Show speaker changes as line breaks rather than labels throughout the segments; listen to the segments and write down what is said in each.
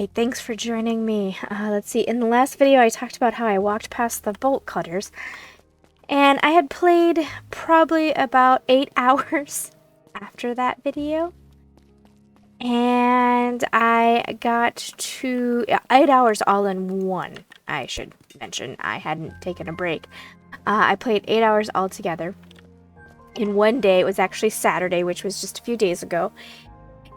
Alright, thanks for joining me. Let's see, in the last video I talked about how I walked past the bolt cutters, and I had played probably about 8 hours after that video. And I got to 8 hours all in one, I should mention. I hadn't taken a break. I played 8 hours all together. In one day, it was actually Saturday, which was just a few days ago.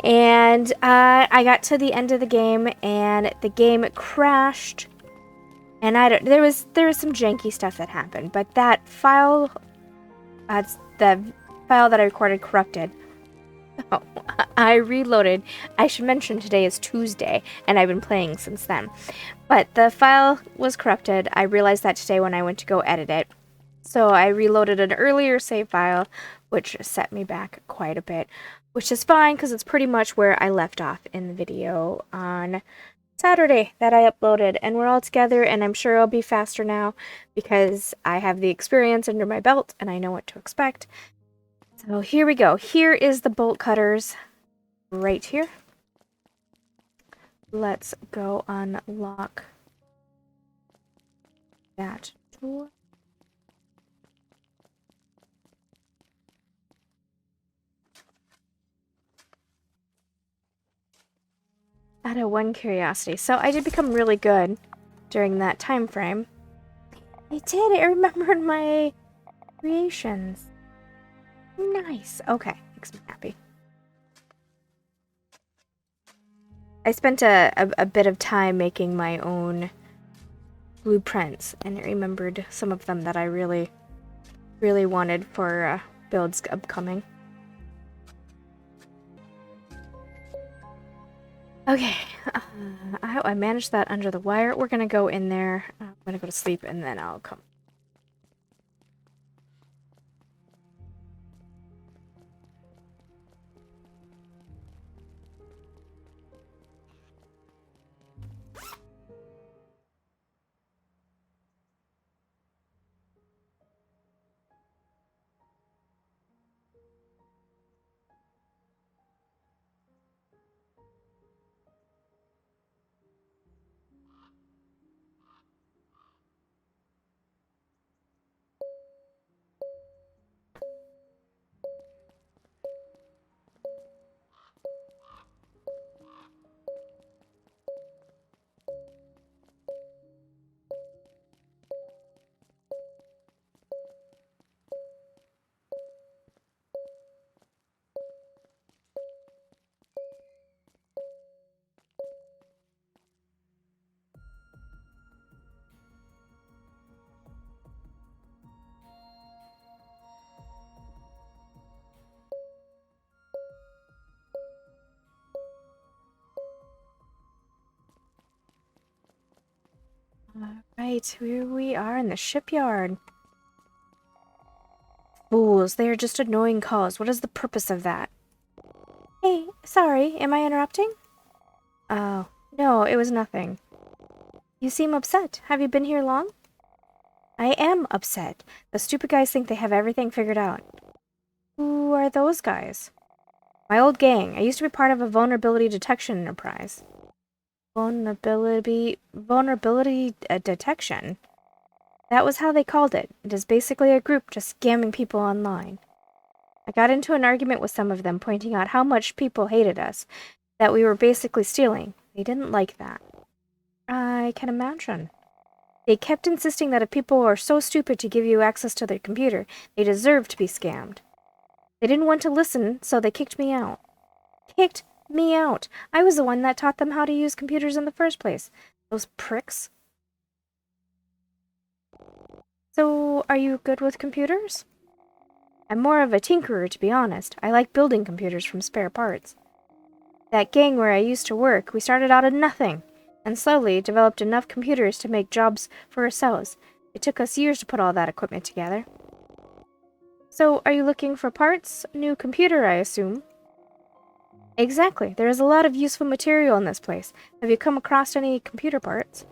And I got to the end of the game, and the game crashed. And there was some janky stuff that happened, but that file, the file that I recorded corrupted. So I reloaded. I should mention today is Tuesday, and I've been playing since then. But the file was corrupted. I realized that today when I went to go edit it. So I reloaded an earlier save file, which set me back quite a bit, which is fine because it's pretty much where I left off in the video on Saturday that I uploaded, and we're all together, and I'm sure it'll be faster now because I have the experience under my belt and I know what to expect. So here we go. Here is the bolt cutters right here. Let's go unlock that door. Out of one curiosity. So I did become really good during that time frame. I did. I remembered my creations. Nice. Okay. Makes me happy. I spent a bit of time making my own blueprints, and I remembered some of them that I really wanted for builds upcoming. Okay, I managed that under the wire. We're gonna go in there. I'm gonna go to sleep, and then I'll come. Alright, here we are in the shipyard. Fools, they are just annoying calls. What is the purpose of that? Hey, sorry, am I interrupting? Oh, no, it was nothing. You seem upset. Have you been here long? I am upset. The stupid guys think they have everything figured out. Who are those guys? My old gang. I used to be part of a vulnerability detection enterprise. Vulnerability detection? That was how they called it. It is basically a group just scamming people online. I got into an argument with some of them, pointing out how much people hated us, that we were basically stealing. They didn't like that. I can imagine. They kept insisting that if people are so stupid to give you access to their computer, they deserve to be scammed. They didn't want to listen, so they kicked me out. Kicked me out. I was the one that taught them how to use computers in the first place. Those pricks. So, are you good with computers? I'm more of a tinkerer, to be honest. I like building computers from spare parts. That gang where I used to work, we started out of nothing, and slowly developed enough computers to make jobs for ourselves. It took us years to put all that equipment together. So, are you looking for parts? New computer, I assume? Exactly. There is a lot of useful material in this place. Have you come across any computer parts?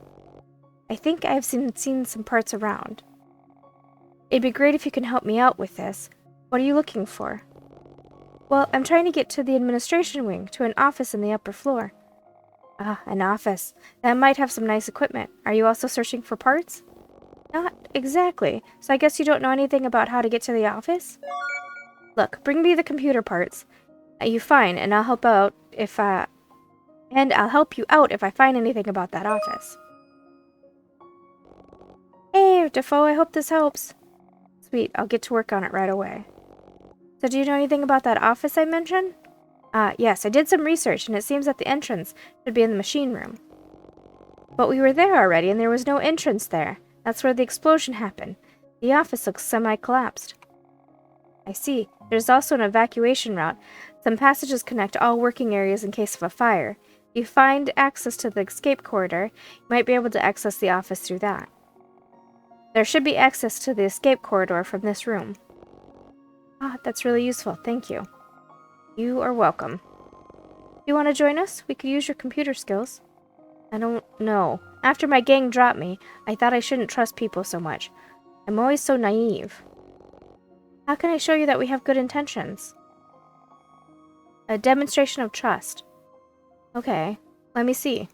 I think I've seen some parts around. It'd be great if you can help me out with this. What are you looking for? Well, I'm trying to get to the administration wing, to an office in the upper floor. Ah, an office. That might have some nice equipment. Are you also searching for parts? Not exactly. So I guess you don't know anything about how to get to the office? Look, bring me the computer parts you find, and I'll help out if I'll help you out if I find anything about that office. Hey, Defoe, I hope this helps. Sweet, I'll get to work on it right away. So do you know anything about that office I mentioned? Yes, I did some research, and it seems that the entrance should be in the machine room. But we were there already, and there was no entrance there. That's where the explosion happened. The office looks semi-collapsed. I see. There's also an evacuation route. Some passages connect all working areas in case of a fire. If you find access to the escape corridor, you might be able to access the office through that. There should be access to the escape corridor from this room. Ah, that's really useful. Thank you. You are welcome. You want to join us? We could use your computer skills. I don't know. After my gang dropped me, I thought I shouldn't trust people so much. I'm always so naive. How can I show you that we have good intentions? A demonstration of trust. Okay, let me see.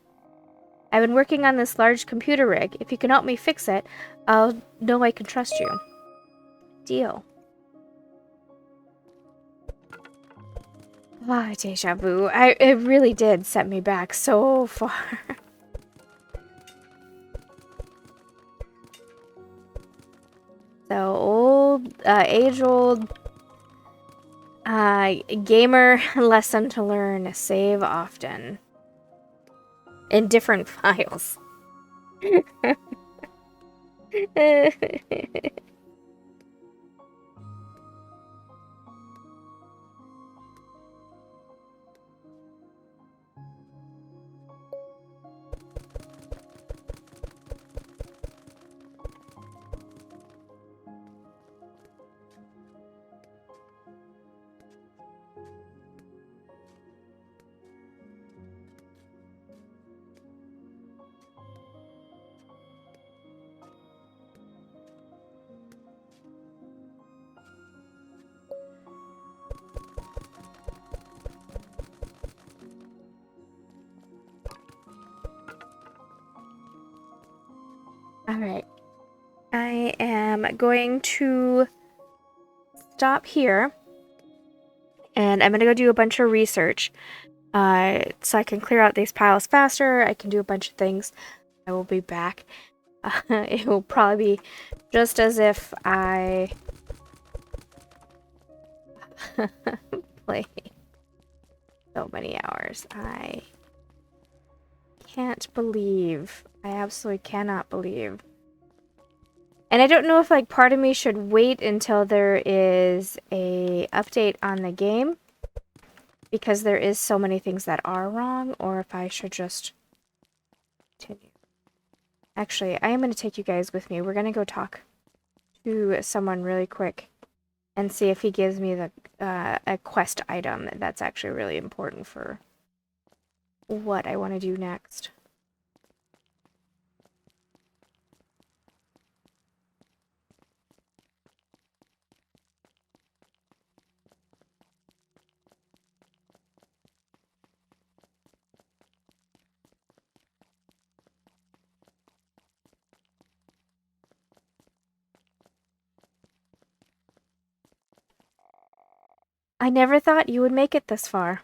I've been working on this large computer rig. If you can help me fix it, I'll know I can trust you. Deal. Ah, deja vu. It really did set me back so far. So old, age-old, gamer lesson to learn: save often in different files. Alright. I am going to stop here. And I'm going to go do a bunch of research. So I can clear out these piles faster. I can do a bunch of things. I will be back. It will probably be just as if I played so many hours. I can't believe. I absolutely cannot believe. And I don't know if like part of me should wait until there is a update on the game, because there is so many things that are wrong, or if I should just continue. Actually, I am going to take you guys with me. We're going to go talk to someone really quick and see if he gives me the a quest item that's actually really important for what I want to do next. I never thought you would make it this far.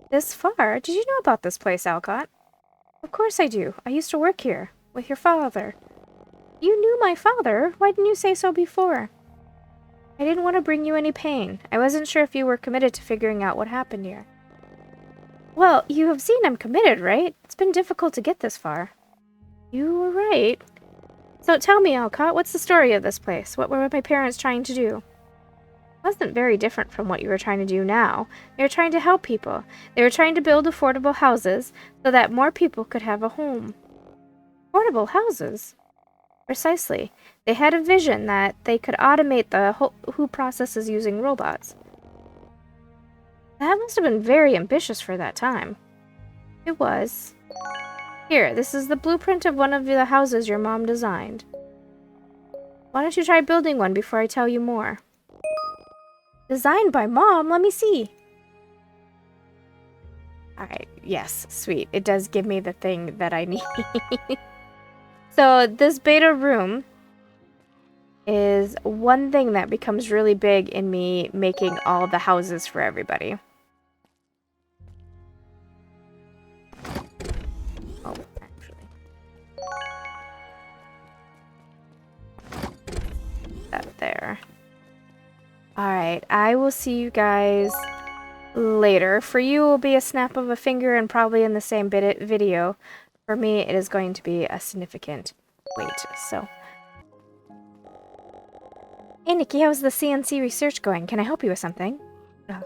This far? Did you know about this place, Alcott? Of course I do. I used to work here, with your father. You knew my father? Why didn't you say so before? I didn't want to bring you any pain. I wasn't sure if you were committed to figuring out what happened here. Well, you have seen I'm committed, right? It's been difficult to get this far. You were right. So tell me, Alcott, what's the story of this place? What were my parents trying to do? It wasn't very different from what you were trying to do now. They were trying to help people. They were trying to build affordable houses so that more people could have a home. Affordable houses? Precisely. They had a vision that they could automate the whole processes using robots. That must have been very ambitious for that time. It was. Here, this is the blueprint of one of the houses your mom designed. Why don't you try building one before I tell you more? Designed by Mom? Let me see. Alright, yes, sweet. It does give me the thing that I need. So this beta room is one thing that becomes really big in me making all the houses for everybody. Oh, actually. That there. Alright, I will see you guys later. For you, it will be a snap of a finger and probably in the same video. For me, it is going to be a significant wait, so... Hey, Nikki, how's the CNC research going? Can I help you with something? Oh,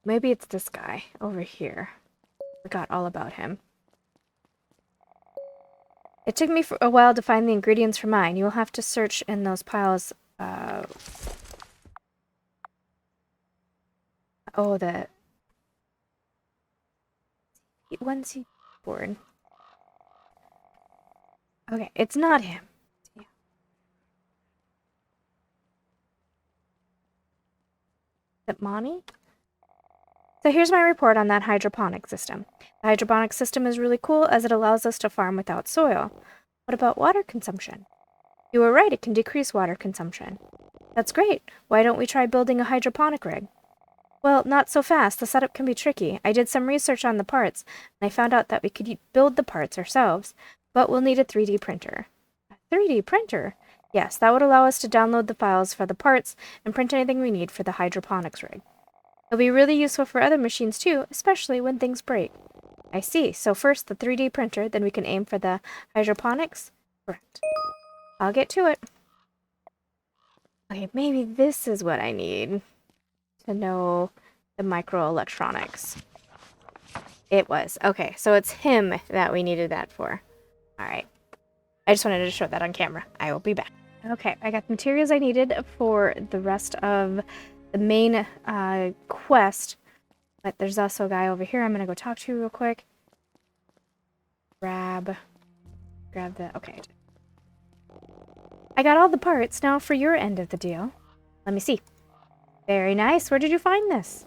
maybe it's this guy over here. Forgot all about him. It took me a while to find the ingredients for mine. You will have to search in those piles. Oh, the... When's he born? Okay, it's not him. Yeah. Is it Monty? So here's my report on that hydroponic system. The hydroponic system is really cool as it allows us to farm without soil. What about water consumption? You were right, it can decrease water consumption. That's great. Why don't we try building a hydroponic rig? Well, not so fast. The setup can be tricky. I did some research on the parts, and I found out that we could build the parts ourselves, but we'll need a 3D printer. A 3D printer? Yes, that would allow us to download the files for the parts and print anything we need for the hydroponics rig. It'll be really useful for other machines too, especially when things break. I see. So first the 3D printer, then we can aim for the hydroponics? Correct. I'll get to it. Okay, maybe this is what I need to know the microelectronics. It was. Okay, so it's him that we needed that for. Alright. I just wanted to show that on camera. I will be back. Okay, I got the materials I needed for the rest of the main quest. But there's also a guy over here I'm going to go talk to real quick. Grab the... Okay. I got all the parts. Now for your end of the deal. Let me see. Very nice. Where did you find this?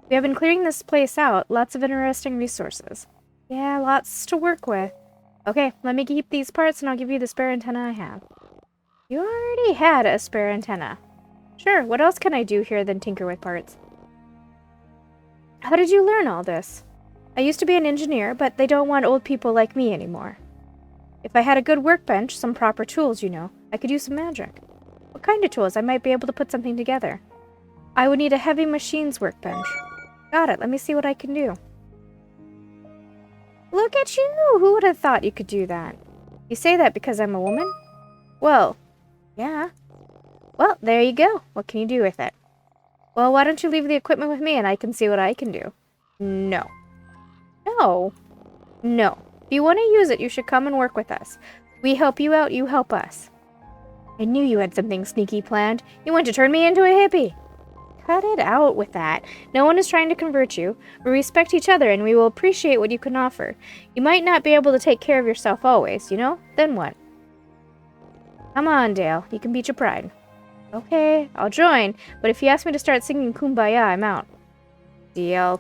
We have been clearing this place out. Lots of interesting resources. Yeah, lots to work with. Okay, let me keep these parts and I'll give you the spare antenna I have. You already had a spare antenna. Sure, what else can I do here than tinker with parts? How did you learn all this? I used to be an engineer, but they don't want old people like me anymore. If I had a good workbench, some proper tools, you know, I could use some magic. What kind of tools? I might be able to put something together. I would need a heavy machines workbench. Got it, let me see what I can do. Look at you! Who would have thought you could do that? You say that because I'm a woman? Well, yeah. Well, there you go. What can you do with it? Well, why don't you leave the equipment with me and I can see what I can do? No. No. No. If you want to use it, you should come and work with us. We help you out, you help us. I knew you had something sneaky planned. You want to turn me into a hippie. Cut it out with that. No one is trying to convert you. We respect each other and we will appreciate what you can offer. You might not be able to take care of yourself always, you know? Then what? Come on, Dale. You can beat your pride. Okay, I'll join, but if you ask me to start singing Kumbaya, I'm out. Deal.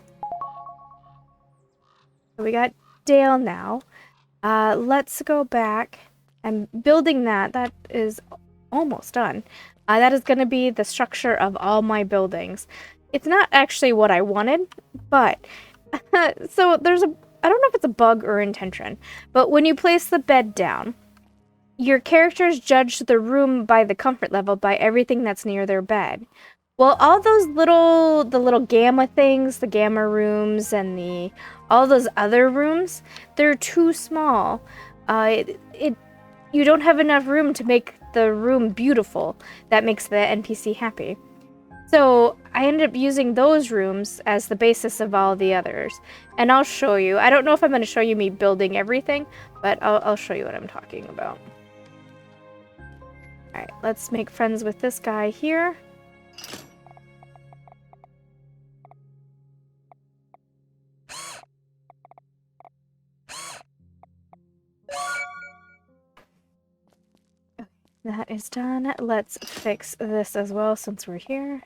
So we got Dale now. Let's go back. I'm building that. That is almost done. That is going to be the structure of all my buildings. It's not actually what I wanted, but... so there's a... I don't know if it's a bug or intention, but when you place the bed down, your characters judge the room by the comfort level by everything that's near their bed. Well, all those the little gamma things, the gamma rooms and all those other rooms, they're too small. You don't have enough room to make the room beautiful. That makes the NPC happy. So I ended up using those rooms as the basis of all the others. And I'll show you. I don't know if I'm going to show you me building everything, but I'll show you what I'm talking about. Alright, let's make friends with this guy here. That is done. Let's fix this as well since we're here.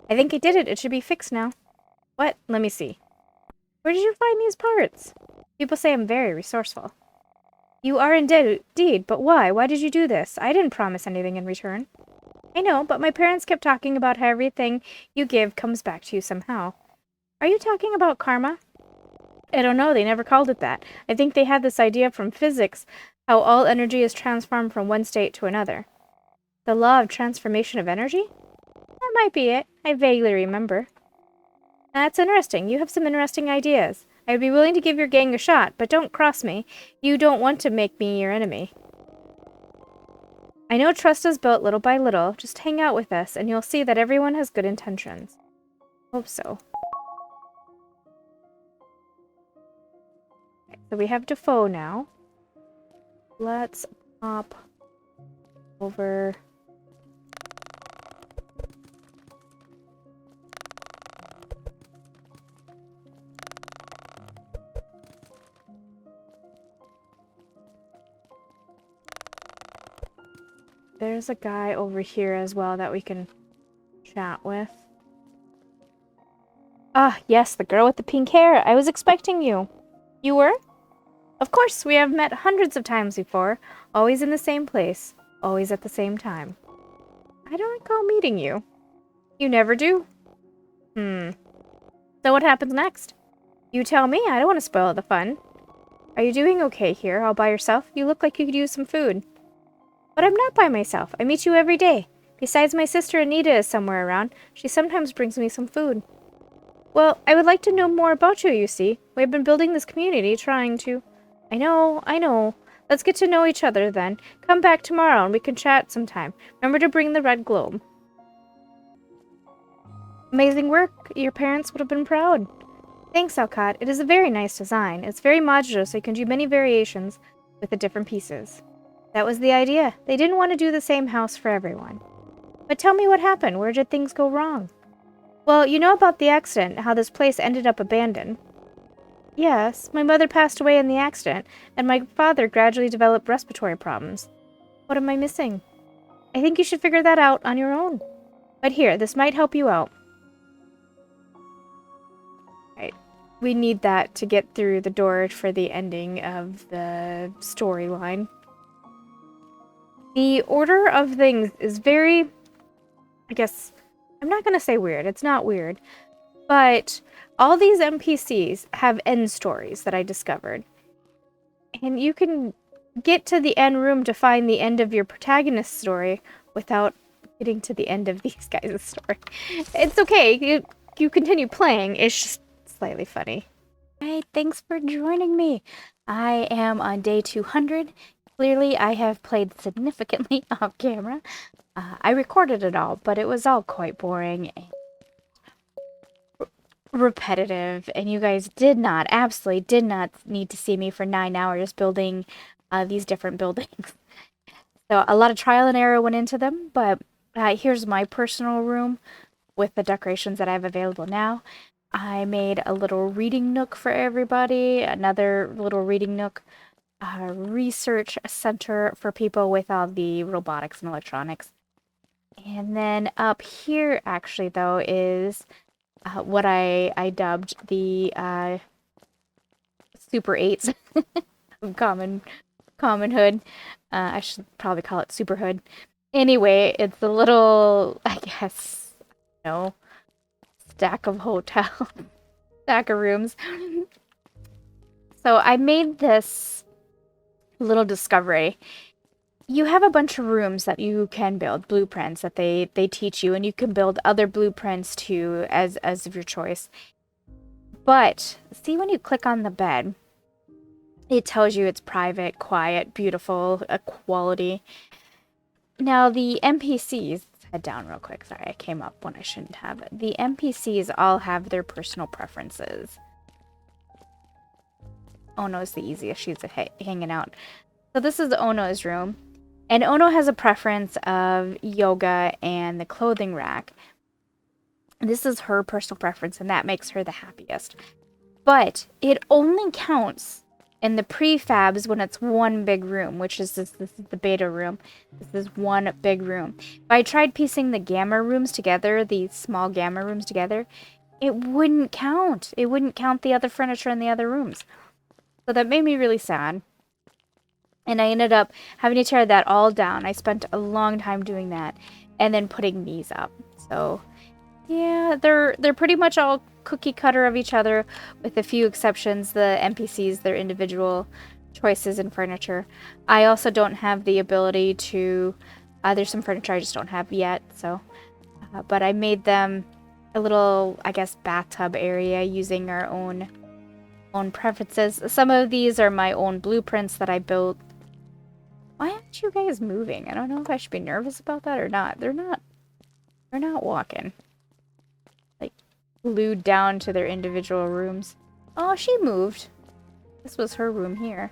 I think I did it. It should be fixed now. What? Let me see. Where did you find these parts? People say I'm very resourceful. You are indeed, but why? Why did you do this? I didn't promise anything in return. I know, but my parents kept talking about how everything you give comes back to you somehow. Are you talking about karma? I don't know, they never called it that. I think they had this idea from physics, how all energy is transformed from one state to another. The law of transformation of energy? That might be it. I vaguely remember. That's interesting. You have some interesting ideas. I'd be willing to give your gang a shot, but don't cross me. You don't want to make me your enemy. I know trust is built little by little. Just hang out with us, and you'll see that everyone has good intentions. Hope so. Okay, so we have Defoe now. Let's pop over... There's a guy over here as well that we can chat with. Ah, yes, the girl with the pink hair. I was expecting you. You were? Of course, we have met hundreds of times before. Always in the same place. Always at the same time. I don't recall meeting you. You never do? So what happens next? You tell me. I don't want to spoil the fun. Are you doing okay here, all by yourself? You look like you could use some food. But I'm not by myself. I meet you every day. Besides, my sister Anita is somewhere around. She sometimes brings me some food. Well, I would like to know more about you, you see. We've been building this community, trying to... I know. Let's get to know each other then. Come back tomorrow and we can chat sometime. Remember to bring the red globe. Amazing work. Your parents would have been proud. Thanks, Alcott. It is a very nice design. It's very modular, so you can do many variations with the different pieces. That was the idea. They didn't want to do the same house for everyone. But tell me what happened. Where did things go wrong? Well, you know about the accident, how this place ended up abandoned. Yes, my mother passed away in the accident, and my father gradually developed respiratory problems. What am I missing? I think you should figure that out on your own. But here, this might help you out. Right. We need that to get through the door for the ending of the storyline. The order of things is very, I guess, I'm not going to say weird. It's not weird. But all these NPCs have end stories that I discovered. And you can get to the end room to find the end of your protagonist's story without getting to the end of these guys' story. It's okay. You continue playing. It's just slightly funny. Hey, thanks for joining me. I am on day 200. Clearly, I have played significantly off camera. I recorded it all, but it was all quite boring and repetitive, and you guys absolutely did not need to see me for 9 hours building these different buildings. So a lot of trial and error went into them, but here's my personal room with the decorations that I have available now. I made a little reading nook for everybody, another little reading nook, research center for people with all the robotics and electronics. And then up here, actually, though, is what I dubbed the Super 8s of Common Hood. I should probably call it Super Hood. Anyway, it's a little, I guess, stack of hotels, stack of rooms. So I made this little discovery. You have a bunch of rooms that you can build, blueprints that they teach you, and you can build other blueprints too as of your choice. But see, when you click on the bed, it tells you it's private, quiet, beautiful, quality. Now the NPCs, let's head down real quick. Sorry, I came up when I shouldn't have. The NPCs all have their personal preferences. Ono's the easiest. She's hanging out. So this is Ono's room. And Ono has a preference of yoga and the clothing rack. This is her personal preference, and that makes her the happiest. But it only counts In the prefabs, when it's one big room, which is this is the beta room. This is one big room. If I tried piecing the gamma rooms together, the small gamma rooms together, it wouldn't count. It wouldn't count the other furniture in the other rooms. So that made me really sad. And I ended up having to tear that all down. I spent a long time doing that. And then putting these up. So, yeah, they're pretty much all cookie cutter of each other, with a few exceptions. The NPCs, their individual choices in furniture. I also don't have the ability to... there's some furniture I just don't have yet, so... but I made them a little, I guess, bathtub area using our own preferences. Some of these are my own blueprints that I built. Why aren't you guys moving? I don't know if I should be nervous about that or not. They're not walking. Like, glued down to their individual rooms. Oh, she moved. This was her room here.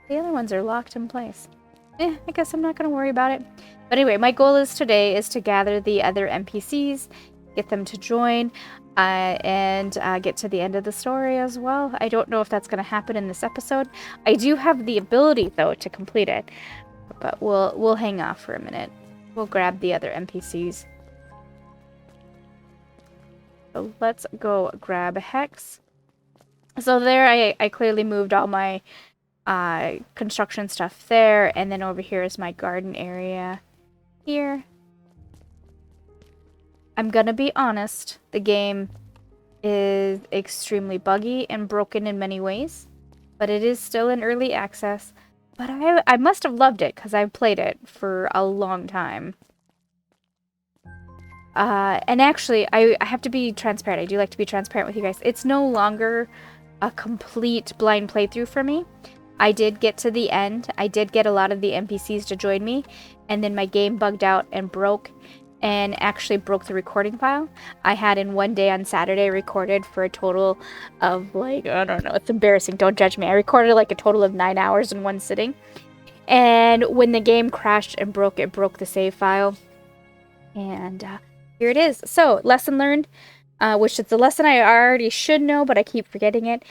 The other ones are locked in place. I guess I'm not going to worry about it. But anyway, my goal today is to gather the other NPCs, get them to join, and get to the end of the story as well. I don't know if that's going to happen in this episode. I do have the ability, though, to complete it. But we'll hang off for a minute. We'll grab the other NPCs. So let's go grab Hex. So there I clearly moved all my construction stuff there, and then over here is my garden area here. I'm gonna be honest, the game is extremely buggy and broken in many ways, but it is still in early access. But I must have loved it because I've played it for a long time. And actually, I have to be transparent. I do like to be transparent with you guys. It's no longer a complete blind playthrough for me. I did get to the end. I did get a lot of the NPCs to join me, and then my game bugged out and broke, and actually broke the recording file. I had in one day on Saturday recorded for a total of, like, I don't know, it's embarrassing, don't judge me. I recorded like a total of 9 hours in one sitting. And when the game crashed and broke, it broke the save file. And here it is. So, lesson learned, which is a lesson I already should know, but I keep forgetting it.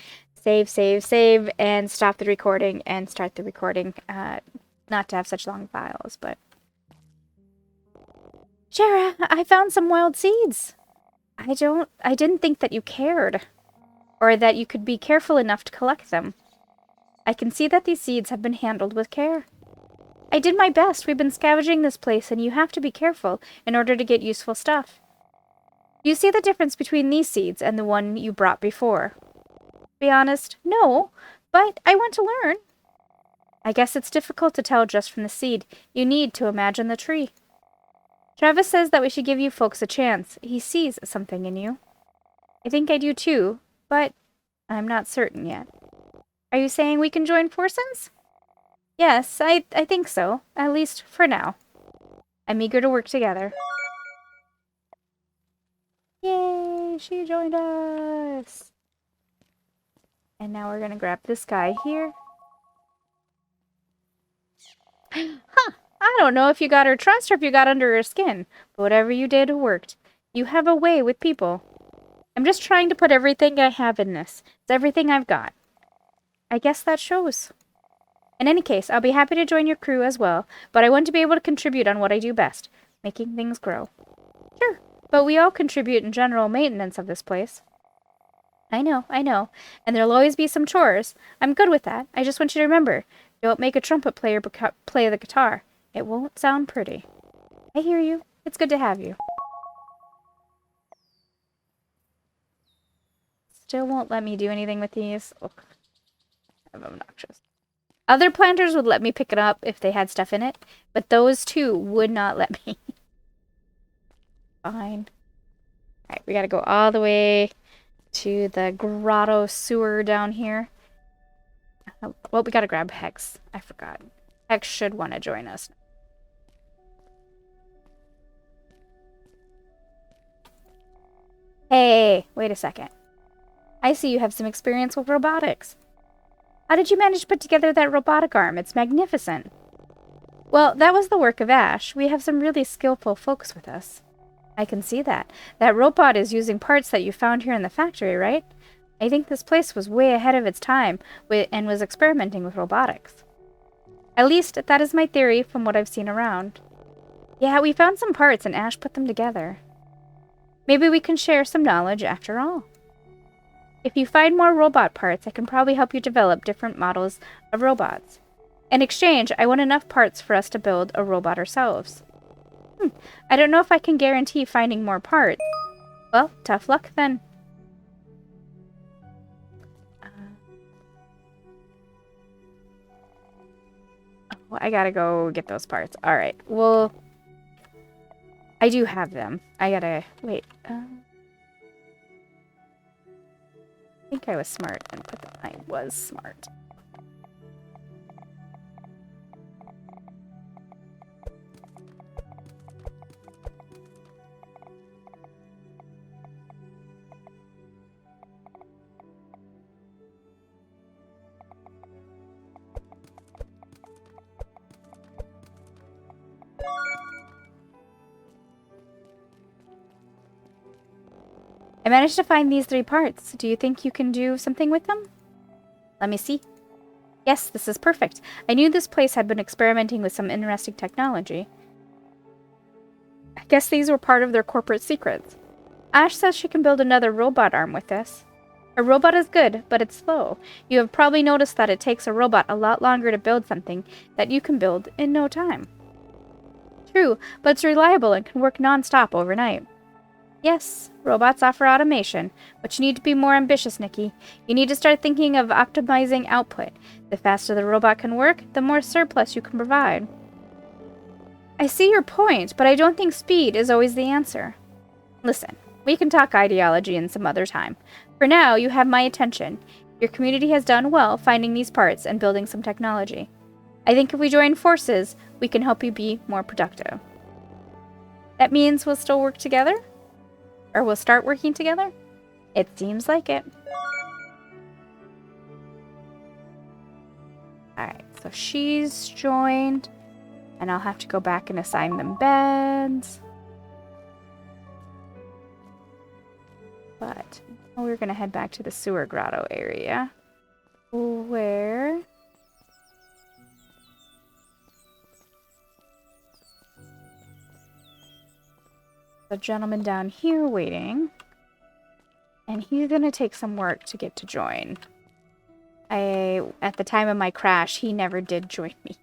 Save, save, save, and stop the recording and start the recording. Not to have such long files, but... Shara, I found some wild seeds. I didn't think that you cared. Or that you could be careful enough to collect them. I can see that these seeds have been handled with care. I did my best. We've been scavenging this place, and you have to be careful in order to get useful stuff. You see the difference between these seeds and the one you brought before? Be honest, no, but I want to learn. I guess it's difficult to tell just from the seed. You need to imagine the tree. Travis says that we should give you folks a chance. He sees something in you. I think I do too, but I'm not certain yet. Are you saying we can join forces? Yes, I think so, at least for now. I'm eager to work together. Yay, she joined us! And now we're gonna grab this guy here. Huh! I don't know if you got her trust or if you got under her skin, but whatever you did, it worked. You have a way with people. I'm just trying to put everything I have in this. It's everything I've got. I guess that shows. In any case, I'll be happy to join your crew as well, but I want to be able to contribute on what I do best, making things grow. Sure, but we all contribute in general maintenance of this place. I know, and there'll always be some chores. I'm good with that. I just want you to remember, don't make a trumpet player play the guitar. It won't sound pretty. I hear you. It's good to have you. Still won't let me do anything with these. Ugh. I'm obnoxious. Other planters would let me pick it up if they had stuff in it, but those two would not let me. Fine. Alright, we gotta go all the way to the grotto sewer down here. Well, we gotta grab Hex. I forgot. Hex should want to join us. Hey, wait a second. I see you have some experience with robotics. How did you manage to put together that robotic arm? It's magnificent. Well, that was the work of Ash. We have some really skillful folks with us. I can see that. That robot is using parts that you found here in the factory, right? I think this place was way ahead of its time and was experimenting with robotics. At least, that is my theory from what I've seen around. Yeah, we found some parts and Ash put them together. Maybe we can share some knowledge after all. If you find more robot parts, I can probably help you develop different models of robots. In exchange, I want enough parts for us to build a robot ourselves. I don't know if I can guarantee finding more parts. Well, tough luck then. I gotta go get those parts. Alright, well... I do have them. I gotta... Wait. I think I was smart and put them... I was smart. I managed to find these 3 parts. Do you think you can do something with them? Let me see. Yes, this is perfect. I knew this place had been experimenting with some interesting technology. I guess these were part of their corporate secrets. Ash says she can build another robot arm with this. A robot is good, but it's slow. You have probably noticed that it takes a robot a lot longer to build something that you can build in no time. True, but it's reliable and can work non-stop overnight. Yes, robots offer automation, but you need to be more ambitious, Nikki. You need to start thinking of optimizing output. The faster the robot can work, the more surplus you can provide. I see your point, but I don't think speed is always the answer. Listen, we can talk ideology in some other time. For now, you have my attention. Your community has done well finding these parts and building some technology. I think if we join forces, we can help you be more productive. That means we'll still work together? Or we'll start working together? It seems like it. Alright, so she's joined. And I'll have to go back and assign them beds. But we're going to head back to the sewer grotto area. Where... a gentleman down here waiting. And he's gonna take some work to get to join. At the time of my crash, he never did join me.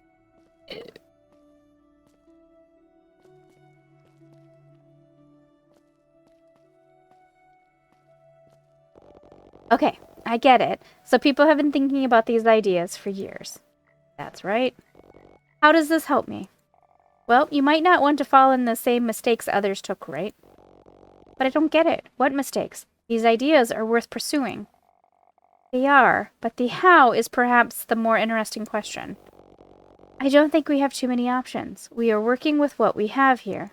Okay, I get it. So people have been thinking about these ideas for years. That's right. How does this help me? Well, you might not want to fall in the same mistakes others took, right? But I don't get it. What mistakes? These ideas are worth pursuing. They are, but the how is perhaps the more interesting question. I don't think we have too many options. We are working with what we have here.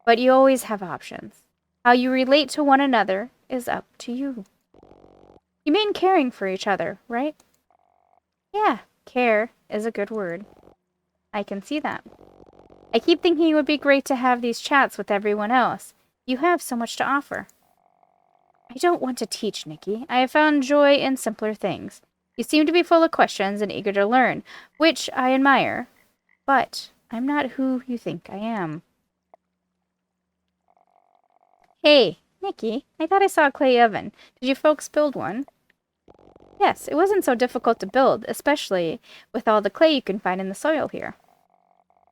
But you always have options. How you relate to one another is up to you. You mean caring for each other, right? Yeah, care is a good word. I can see that. I keep thinking it would be great to have these chats with everyone else. You have so much to offer. I don't want to teach, Nikki. I have found joy in simpler things. You seem to be full of questions and eager to learn, which I admire. But I'm not who you think I am. Hey, Nikki, I thought I saw a clay oven. Did you folks build one? Yes, it wasn't so difficult to build, especially with all the clay you can find in the soil here.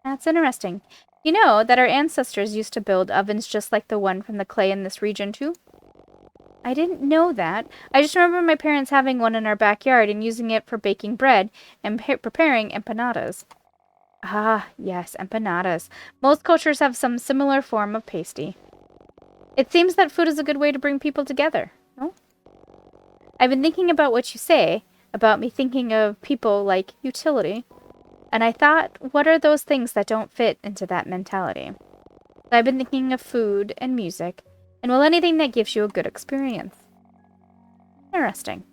That's interesting. You know that our ancestors used to build ovens just like the one from the clay in this region, too? I didn't know that. I just remember my parents having one in our backyard and using it for baking bread and preparing empanadas. Ah, yes, empanadas. Most cultures have some similar form of pasty. It seems that food is a good way to bring people together, no? I've been thinking about what you say, about me thinking of people like utility. And I thought, what are those things that don't fit into that mentality? I've been thinking of food and music, and well, anything that gives you a good experience. Interesting.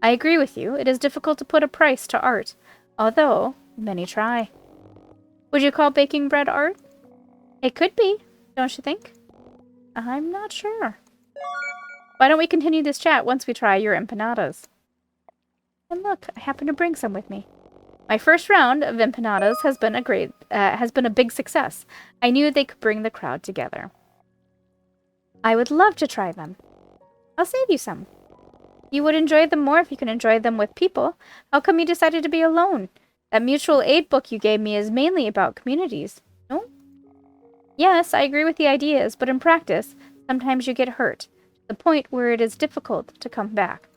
I agree with you. It is difficult to put a price to art, although many try. Would you call baking bread art? It could be, don't you think? I'm not sure.
Why don't we continue this chat once we try your empanadas? And look, I happen to bring some with me. My first round of empanadas has been a big success. I knew they could bring the crowd together. I would love to try them. I'll save you some. You would enjoy them more if you can enjoy them with people. How come you decided to be alone? That mutual aid book you gave me is mainly about communities, no? Yes, I agree with the ideas, but in practice, sometimes you get hurt, to the point where it is difficult to come back.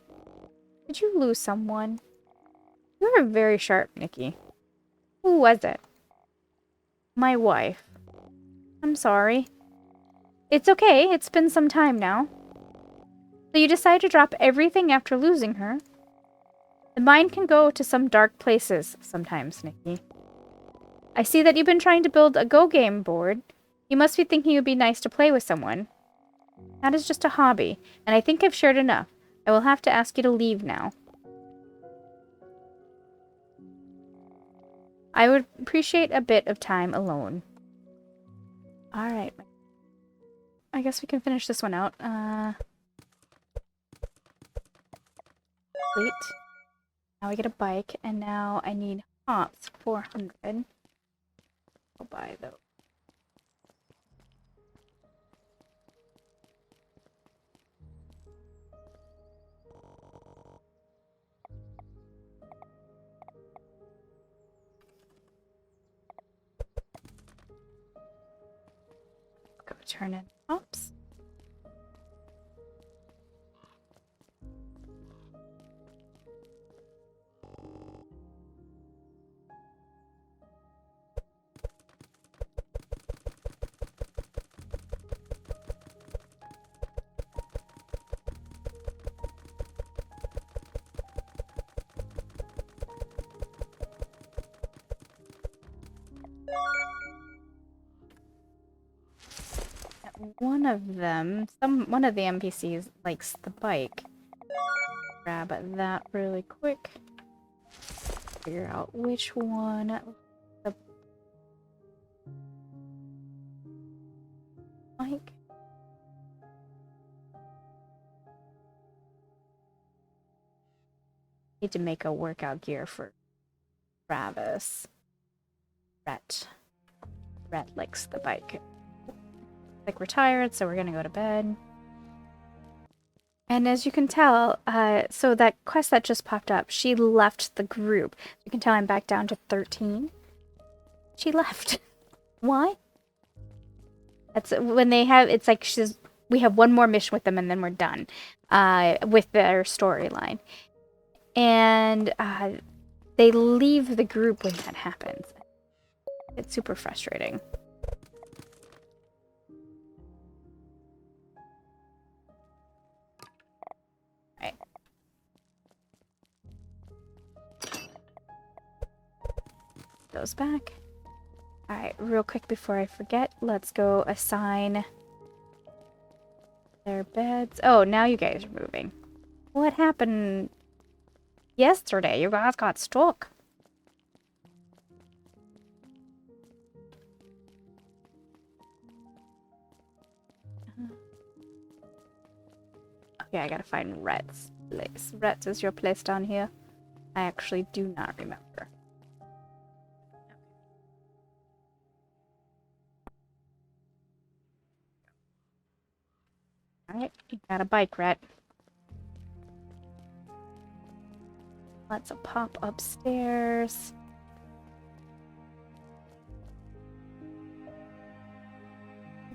Did you lose someone? You are very sharp, Nikki. Who was it? My wife. I'm sorry. It's okay, it's been some time now. So you decide to drop everything after losing her? The mind can go to some dark places sometimes, Nikki. I see that you've been trying to build a Go game board. You must be thinking it would be nice to play with someone. That is just a hobby, and I think I've shared enough. I will have to ask you to leave now. I would appreciate a bit of time alone. Alright. I guess we can finish this one out. Wait. Now I get a bike, and now I need hops, 400. I'll buy those. Go turn in hops. One of the NPCs likes the bike. Grab that really quick. Figure out which one. The bike. Need to make a workout gear for Travis. Rhett likes the bike. Like we're tired, so we're gonna go to bed. And as you can tell, so that quest that just popped up, she left the group. You can tell I'm back down to 13. She left. Why? That's when they have, it's like we have one more mission with them and then we're done with their storyline. And they leave the group when that happens. It's super frustrating. Those back. Alright, real quick before I forget, let's go assign their beds. Oh, now you guys are moving. What happened yesterday? You guys got stuck. Okay, I gotta find Rhett's place. Rhett's is your place down here? I actually do not remember. Alright, you got a bike, Rhett. Let's pop upstairs.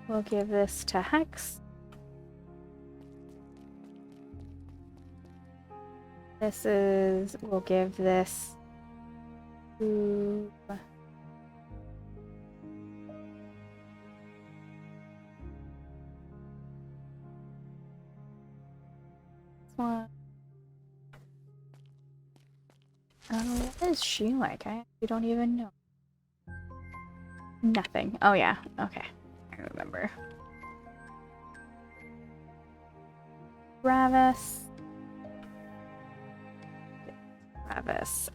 We'll give this to Hex. We'll give this to... What is she like? I actually don't even know. Nothing. Oh yeah, okay. I remember. Travis,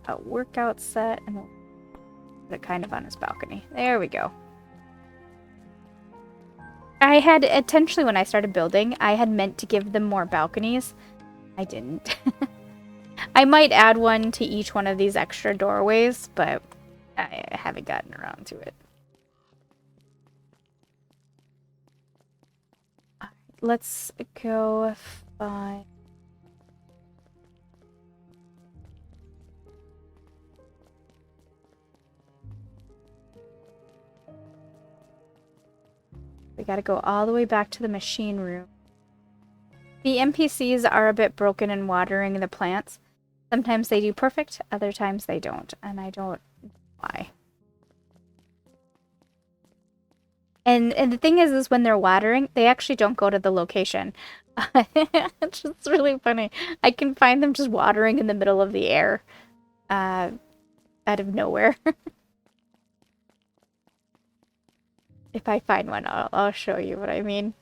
a workout set, and we'll put it kind of on his balcony. There we go. I had, intentionally when I started building, I had meant to give them more balconies. I didn't. I might add one to each one of these extra doorways, but I haven't gotten around to it. Let's go find... We gotta go all the way back to the machine room. The NPCs are a bit broken in watering the plants. Sometimes they do perfect, other times they don't, and I don't know why. And the thing is when they're watering, they actually don't go to the location. It's just really funny. I can find them just watering in the middle of the air, out of nowhere. If I find one, I'll show you what I mean.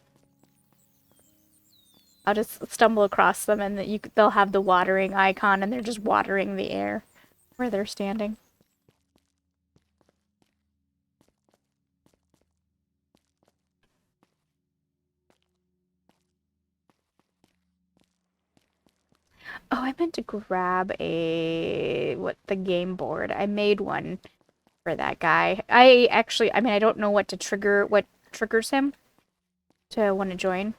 I'll just stumble across them and they'll have the watering icon and they're just watering the air where they're standing. Oh, I meant to grab the game board. I made one for that guy. I mean, I don't know what triggers him to want to join.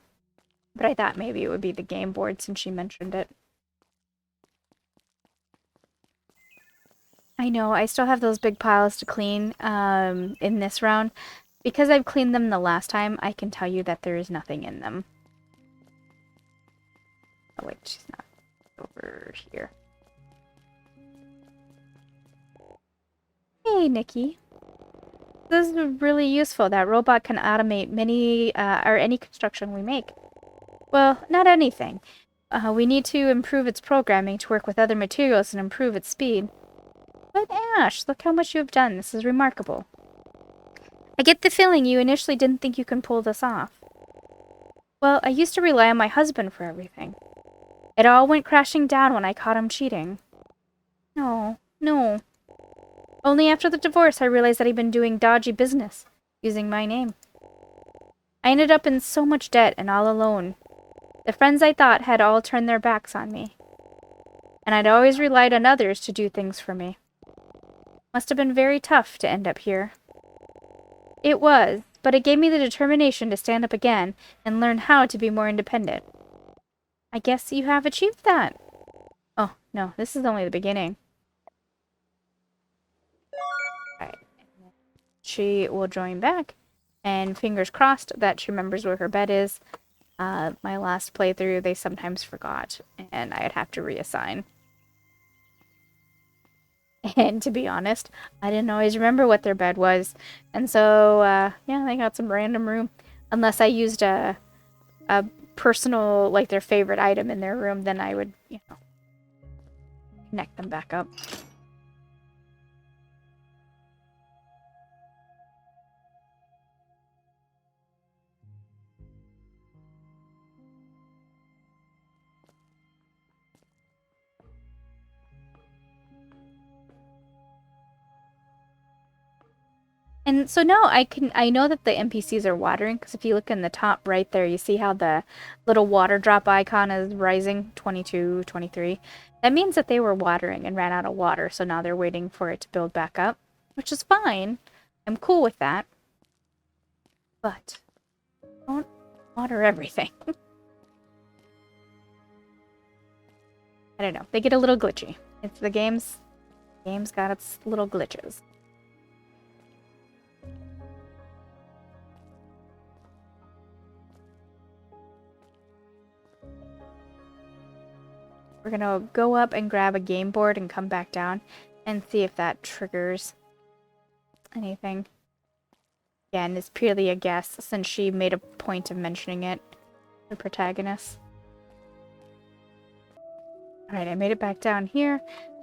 But I thought maybe it would be the game board since she mentioned it. I know, I still have those big piles to clean in this round. Because I've cleaned them the last time, I can tell you that there is nothing in them. Oh wait, she's not over here. Hey, Nikki. This is really useful. That robot can automate any construction we make. Well, not anything. We need to improve its programming to work with other materials and improve its speed. But Ash, look how much you have done. This is remarkable. I get the feeling you initially didn't think you can pull this off. Well, I used to rely on my husband for everything. It all went crashing down when I caught him cheating. No. Only after the divorce I realized that he'd been doing dodgy business, using my name. I ended up in so much debt and all alone. The friends I thought had all turned their backs on me. And I'd always relied on others to do things for me. Must have been very tough to end up here. It was, but it gave me the determination to stand up again and learn how to be more independent. I guess you have achieved that. Oh, no, this is only the beginning. Alright. She will join back. And fingers crossed that she remembers where her bed is. My last playthrough, they sometimes forgot, and I'd have to reassign. And to be honest, I didn't always remember what their bed was. And so, yeah, they got some random room. Unless I used a personal, like their favorite item in their room, then I would, connect them back up. And so now I know that the NPCs are watering, because if you look in the top right there, you see how the little water drop icon is rising, 22, 23. That means that they were watering and ran out of water, so now they're waiting for it to build back up, which is fine. I'm cool with that. But don't water everything. I don't know. They get a little glitchy. It's the game's got its little glitches. We're gonna go up and grab a game board and come back down and see if that triggers anything. Yeah, and it's purely a guess since she made a point of mentioning it, the protagonist. Alright, I made it back down here.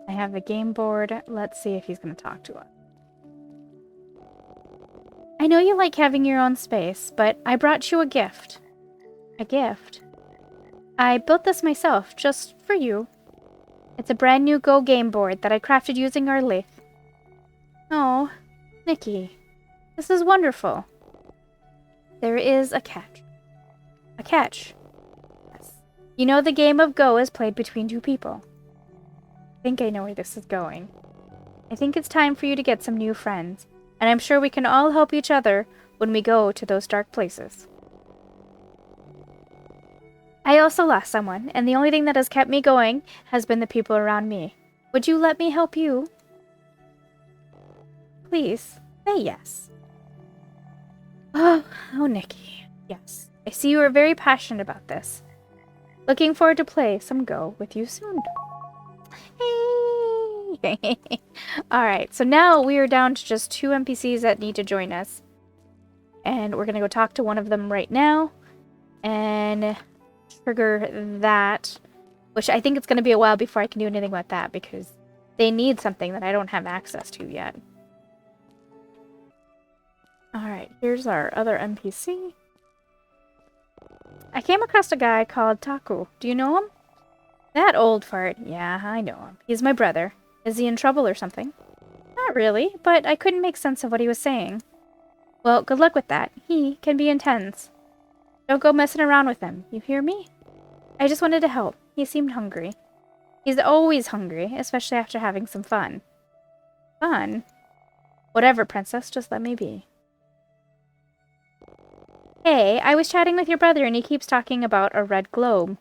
I have the game board. Let's see if he's gonna talk to us. I know you like having your own space, but I brought you a gift. A gift? I built this myself, just for you. It's a brand new Go game board that I crafted using our lathe. Oh, Nikki, this is wonderful. there is a catch. A catch. Yes. You know the game of Go is played between two people. I think I know where this is going. I think it's time for you to get some new friends, and I'm sure we can all help each other when we go to those dark places. I also lost someone, and the only thing that has kept me going has been the people around me. Would you let me help you? Please, say yes. Oh, Nikki. Yes. I see you are very passionate about this. Looking forward to play some Go with you soon. Hey! Alright, so now we are down to just 2 NPCs that need to join us. And we're gonna go talk to one of them right now. And trigger that. Which I think it's gonna be a while before I can do anything about that, because they need something that I don't have access to yet. Alright, here's our other NPC. I came across a guy called Taku. Do you know him? That old fart. Yeah, I know him. He's my brother. Is he in trouble or something? Not really, but I couldn't make sense of what he was saying. Well, good luck with that. He can be intense. Don't go messing around with him. You hear me? I just wanted to help. He seemed hungry. He's always hungry, especially after having some fun. Fun? Whatever, princess. Just let me be. Hey, I was chatting with your brother and he keeps talking about a red globe.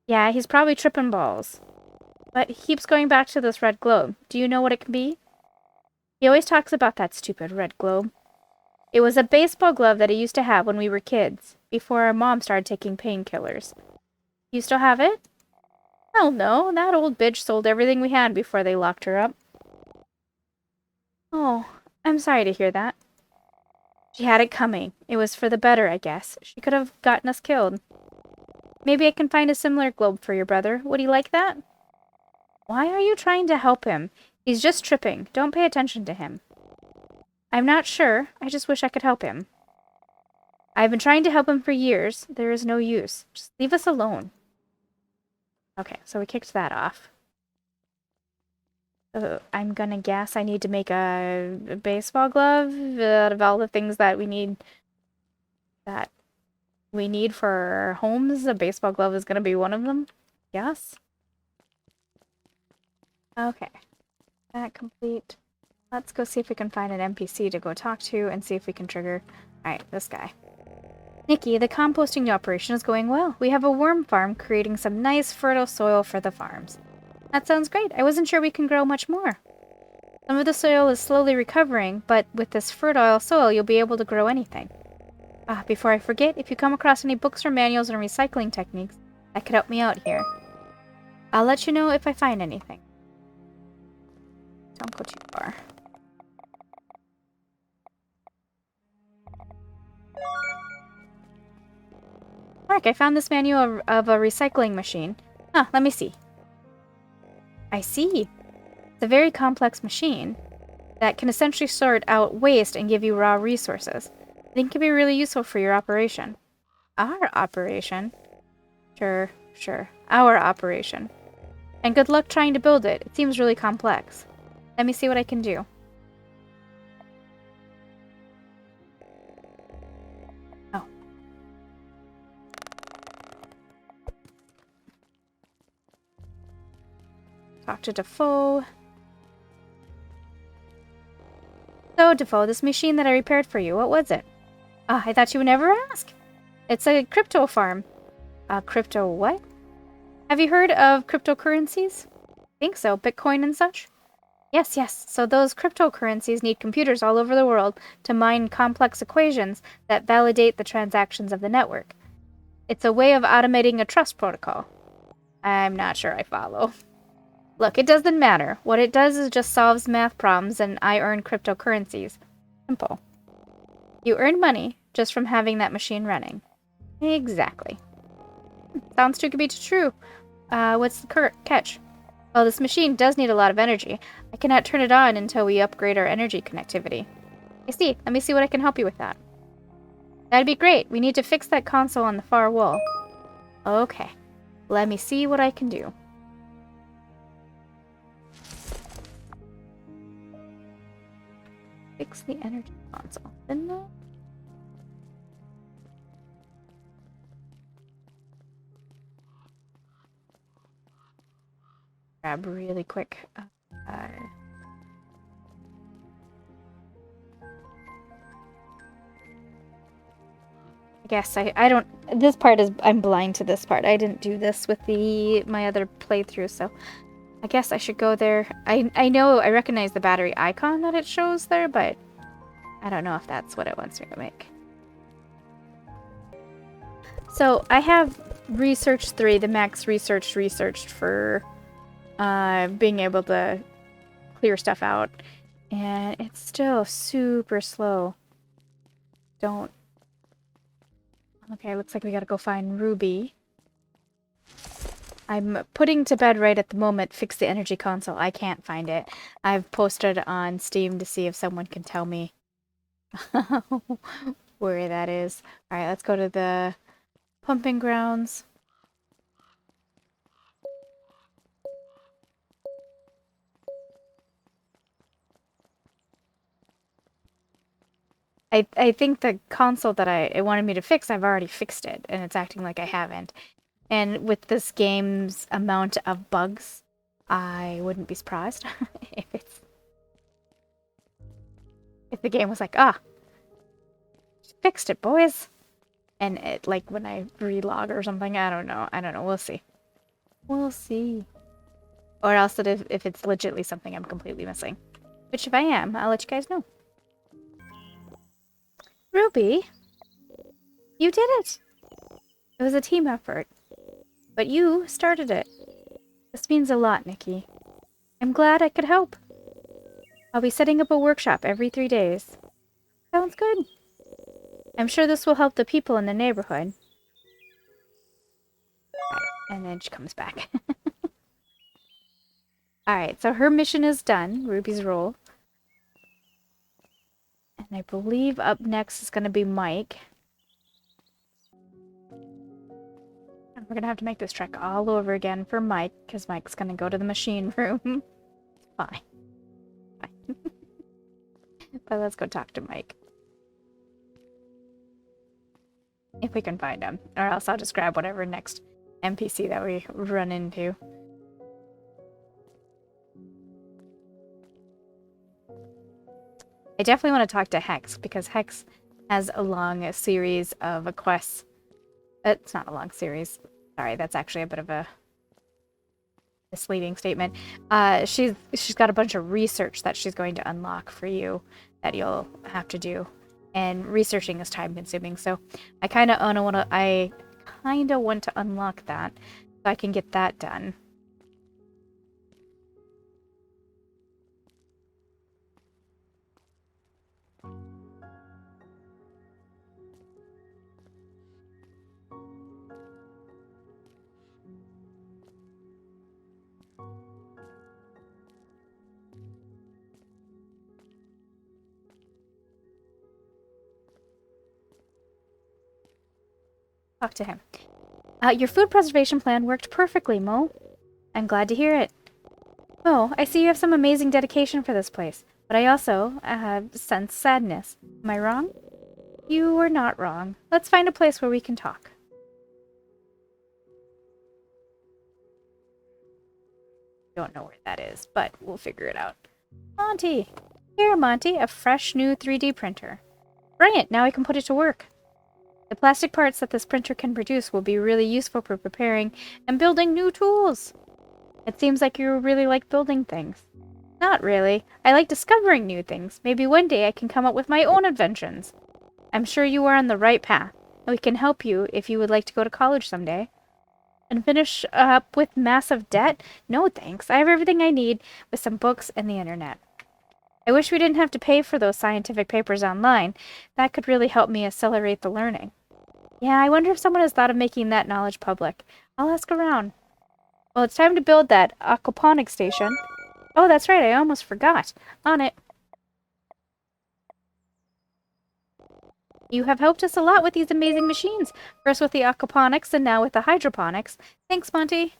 Yeah, he's probably tripping balls. But he keeps going back to this red globe. Do you know what it can be? He always talks about that stupid red globe. It was a baseball glove that he used to have when we were kids, before our mom started taking painkillers. You still have it? Hell no, that old bitch sold everything we had before they locked her up. Oh, I'm sorry to hear that. She had it coming. It was for the better, I guess. She could have gotten us killed. Maybe I can find a similar globe for your brother. Would he like that? Why are you trying to help him? He's just tripping. Don't pay attention to him. I'm not sure. I just wish I could help him. I've been trying to help him for years. There is no use. Just leave us alone. Okay, so we kicked that off. I'm gonna guess I need to make a baseball glove out of all the things that we need for our homes. A baseball glove is gonna be one of them. Yes. Okay. That complete. Let's go see if we can find an NPC to go talk to and see if we can trigger. Alright, this guy. Nikki, the composting operation is going well. We have a worm farm creating some nice fertile soil for the farms. That sounds great. I wasn't sure we can grow much more. Some of the soil is slowly recovering, but with this fertile soil, you'll be able to grow anything. Before I forget, if you come across any books or manuals on recycling techniques, that could help me out here. I'll let you know if I find anything. Don't go too far. Mark, I found this manual of a recycling machine. Let me see. I see. It's a very complex machine that can essentially sort out waste and give you raw resources. I think it could be really useful for your operation. Our operation? Sure. Our operation. And good luck trying to build it. It seems really complex. Let me see what I can do. Oh. Talk to Defoe. So, Defoe, this machine that I repaired for you, what was it? I thought you would never ask. It's a crypto farm. Crypto what? Have you heard of cryptocurrencies? Think so. Bitcoin and such? Yes. So those cryptocurrencies need computers all over the world to mine complex equations that validate the transactions of the network. It's a way of automating a trust protocol. I'm not sure I follow. Look, it doesn't matter. What it does is just solves math problems and I earn cryptocurrencies. Simple. You earn money just from having that machine running. Exactly. Sounds too good to be true. What's the catch? Well, this machine does need a lot of energy. I cannot turn it on until we upgrade our energy connectivity. I see. Let me see what I can help you with that. That'd be great. We need to fix that console on the far wall. Okay. Let me see what I can do. Fix the energy console. Didn't I? grab really quick. I guess I don't. This part is I'm blind to this part. I didn't do this with my other playthrough, so I guess I should go there. I know I recognize the battery icon that it shows there, but I don't know if that's what it wants me to make. So I have research 3, the max researched for being able to clear stuff out, and it's still super slow. Don't. Okay, looks like we gotta go find Ruby. I'm putting to bed right at the moment, fix the energy console. I can't find it. I've posted on Steam to see if someone can tell me where that is. Alright, let's go to the pumping grounds. I think the console that it wanted me to fix, I've already fixed it, and it's acting like I haven't. And with this game's amount of bugs, I wouldn't be surprised if the game was like, fixed it, boys. And it, like, when I relog or something, I don't know. We'll see. We'll see. Or else if it's legitimately something I'm completely missing. Which if I am, I'll let you guys know. Ruby, you did it! It was a team effort. But you started it. This means a lot, Nikki. I'm glad I could help. I'll be setting up a workshop every 3 days. Sounds good. I'm sure this will help the people in the neighborhood. And then she comes back. Alright, so her mission is done. Ruby's role. And I believe up next is going to be Mike. And we're going to have to make this trek all over again for Mike, because Mike's going to go to the machine room. Fine. But let's go talk to Mike. If we can find him. Or else I'll just grab whatever next NPC that we run into. I definitely want to talk to Hex, because Hex has a long series of quests. It's not a long series. Sorry, that's actually a bit of a misleading statement. She's got a bunch of research that she's going to unlock for you that you'll have to do. And researching is time consuming, so I kind of want to unlock that so I can get that done. Talk to him. Your food preservation plan worked perfectly, Mo. I'm glad to hear it. Mo, I see you have some amazing dedication for this place, but I also sense sadness. Am I wrong? You are not wrong. Let's find a place where we can talk. Don't know where that is, but we'll figure it out. Monty! Here, Monty, a fresh new 3D printer. Brilliant, now I can put it to work. The plastic parts that this printer can produce will be really useful for preparing and building new tools. It seems like you really like building things. Not really. I like discovering new things. Maybe one day I can come up with my own inventions. I'm sure you are on the right path, and we can help you if you would like to go to college someday. And finish up with massive debt? No thanks. I have everything I need with some books and the internet. I wish we didn't have to pay for those scientific papers online. That could really help me accelerate the learning. Yeah, I wonder if someone has thought of making that knowledge public. I'll ask around. Well, it's time to build that aquaponics station. Oh, that's right, I almost forgot. On it. You have helped us a lot with these amazing machines. First with the aquaponics and now with the hydroponics. Thanks, Monty.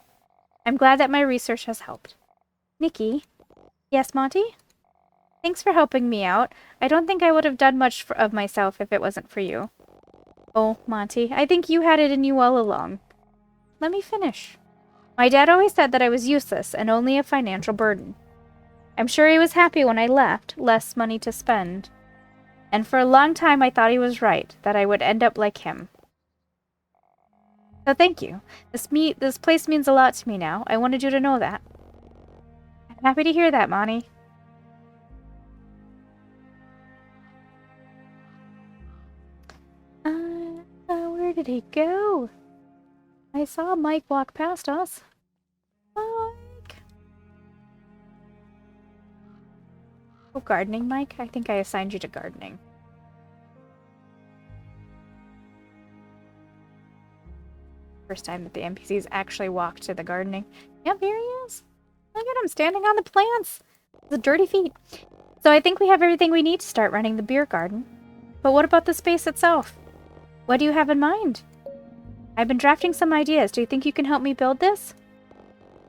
I'm glad that my research has helped. Nikki? Yes, Monty? Thanks for helping me out. I don't think I would have done much of myself if it wasn't for you. Oh, Monty, I think you had it in you all along. Let me finish. My dad always said that I was useless and only a financial burden. I'm sure he was happy when I left, less money to spend. And for a long time I thought he was right, that I would end up like him. So thank you. This place means a lot to me now. I wanted you to know that. I'm happy to hear that, Monty. Where did he go? I saw Mike walk past us. Mike. Oh, gardening, Mike? I think I assigned you to gardening. First time that the NPCs actually walk to the gardening. Yep, here he is. Look at him standing on the plants. The dirty feet. So I think we have everything we need to start running the beer garden. But what about the space itself? What do you have in mind? I've been drafting some ideas. Do you think you can help me build this?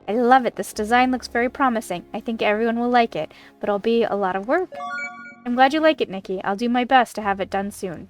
I love it. This design looks very promising. I think everyone will like it, but it'll be a lot of work. I'm glad you like it, Nikki. I'll do my best to have it done soon.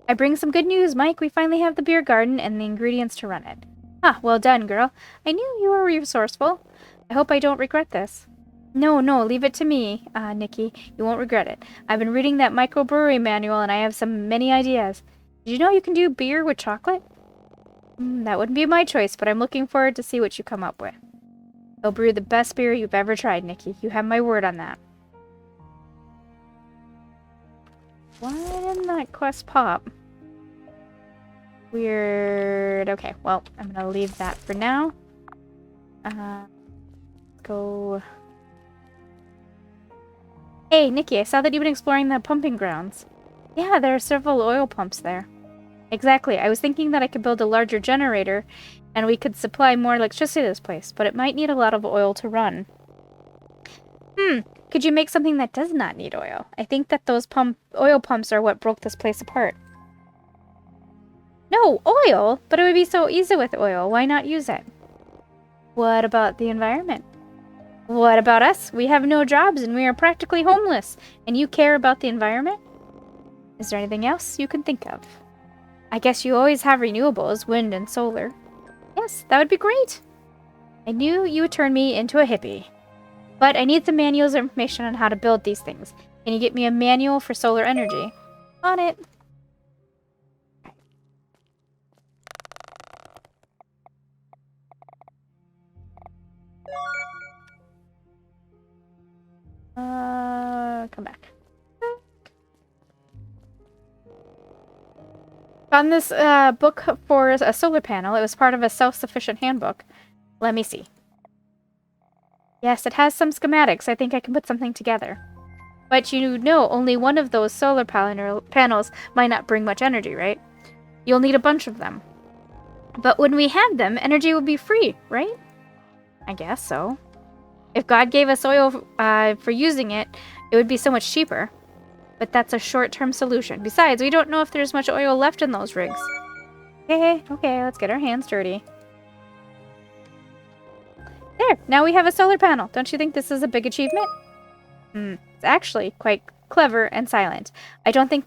I bring some good news, Mike. We finally have the beer garden and the ingredients to run it. Ah, well done, girl. I knew you were resourceful. I hope I don't regret this. No, leave it to me, Nikki. You won't regret it. I've been reading that microbrewery manual and I have many ideas. Did you know you can do beer with chocolate? That wouldn't be my choice, but I'm looking forward to see what you come up with. You'll brew the best beer you've ever tried, Nikki. You have my word on that. Why didn't that quest pop? Weird. Okay, well, I'm gonna leave that for now. Go. Hey, Nikki, I saw that you've been exploring the pumping grounds. Yeah, there are several oil pumps there. Exactly. I was thinking that I could build a larger generator and we could supply more electricity to this place, but it might need a lot of oil to run. Could you make something that does not need oil? I think that those oil pumps are what broke this place apart. No, oil? But it would be so easy with oil. Why not use it? What about the environment? What about us? We have no jobs and we are practically homeless. And you care about the environment? Is there anything else you can think of? I guess you always have renewables, wind and solar. Yes, that would be great. I knew you would turn me into a hippie. But I need some manuals or information on how to build these things. Can you get me a manual for solar energy? On it. Come back. Found this book for a solar panel. It was part of a self-sufficient handbook. Let me see. Yes, it has some schematics. I think I can put something together. But you know, only one of those solar panels might not bring much energy, right? You'll need a bunch of them. But when we have them, energy will be free, right? I guess so. If God gave us oil for using it, it would be so much cheaper. But that's a short-term solution. Besides, we don't know if there's much oil left in those rigs. Okay, let's get our hands dirty. There, now we have a solar panel. Don't you think this is a big achievement? It's actually quite clever and silent. I didn't think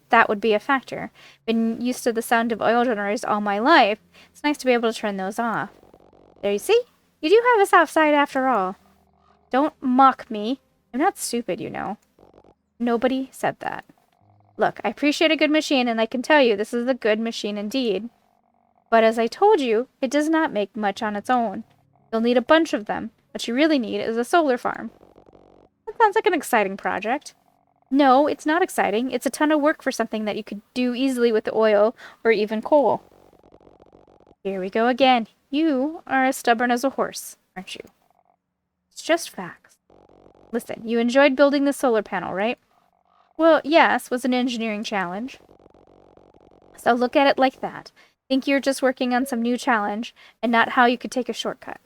that would be a factor. Been used to the sound of oil generators all my life. It's nice to be able to turn those off. There, you see? You do have a soft side after all. Don't mock me. I'm not stupid, you know. Nobody said that. Look, I appreciate a good machine, and I can tell you this is a good machine indeed. But as I told you, it does not make much on its own. You'll need a bunch of them. What you really need is a solar farm. That sounds like an exciting project. No, it's not exciting. It's a ton of work for something that you could do easily with oil or even coal. Here we go again. You are as stubborn as a horse, aren't you? It's just facts. Listen, you enjoyed building the solar panel, right? Well, yes, was an engineering challenge. So look at it like that. Think you're just working on some new challenge and not how you could take a shortcut.